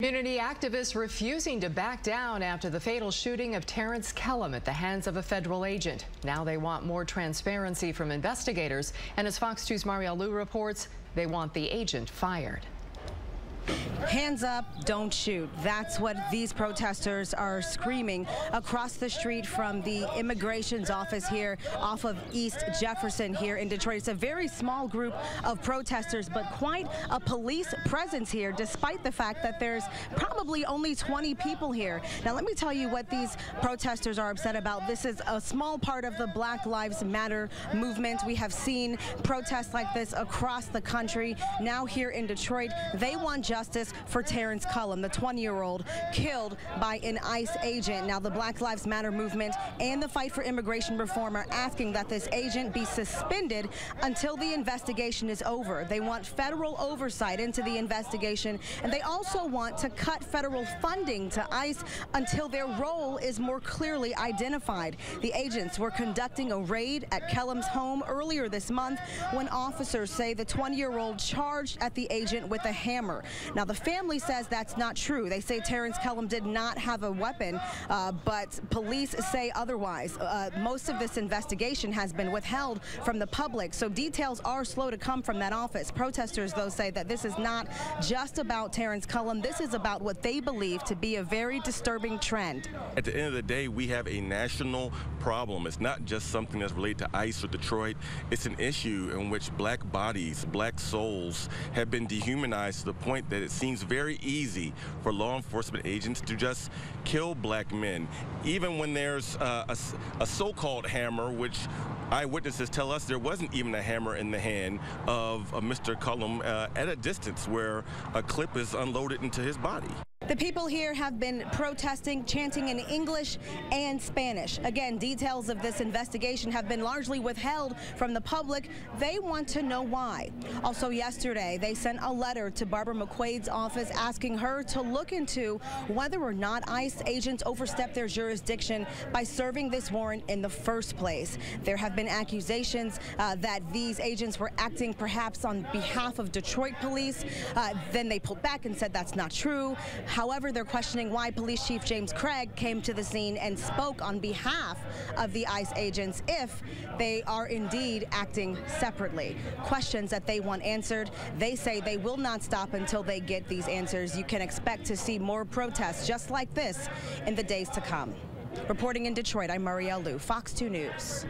Community activists refusing to back down after the fatal shooting of Terrence Kellum at the hands of a federal agent. Now they want more transparency from investigators, and as Fox 2's Marielle Lou reports, they want the agent fired. Hands up, don't shoot. That's what these protesters are screaming across the street from the immigration's office here off of East Jefferson here in Detroit. It's a very small group of protesters, but quite a police presence here, despite the fact that there's probably only 20 people here. Now, let me tell you what these protesters are upset about. This is a small part of the Black Lives Matter movement. We have seen protests like this across the country. Now here in Detroit, they want justice for Terrence Kellum, the 20-year-old killed by an ICE agent. Now, the Black Lives Matter movement and the fight for immigration reform are asking that this agent be suspended until the investigation is over. They want federal oversight into the investigation, and they also want to cut federal funding to ICE until their role is more clearly identified. The agents were conducting a raid at Kellum's home earlier this month when officers say the 20-year-old charged at the agent with a hammer. Now, the family says that's not true. They say Terrence Kellum did not have a weapon, but police say otherwise. Most of this investigation has been withheld from the public, so details are slow to come from that office. Protesters, though, say that this is not just about Terrence Kellum. This is about what they believe to be a very disturbing trend. At the end of the day, we have a national problem. It's not just something that's related to ICE or Detroit. It's an issue in which black bodies, black souls have been dehumanized to the point that it seems very easy for law enforcement agents to just kill black men, even when there's a so-called hammer, which eyewitnesses tell us there wasn't even a hammer in the hand of Mr. Kellum at a distance where a clip is unloaded into his body. The people here have been protesting, chanting in English and Spanish. Again, details of this investigation have been largely withheld from the public. They want to know why. Also yesterday, they sent a letter to Barbara McQuade's office asking her to look into whether or not ICE agents overstepped their jurisdiction by serving this warrant in the first place. There have been accusations that these agents were acting perhaps on behalf of Detroit police. Then they pulled back and said that's not true. However, they're questioning why Police Chief James Craig came to the scene and spoke on behalf of the ICE agents if they are indeed acting separately. Questions that they want answered. They say they will not stop until they get these answers. You can expect to see more protests just like this in the days to come. Reporting in Detroit, I'm Marielle Lou, Fox 2 News.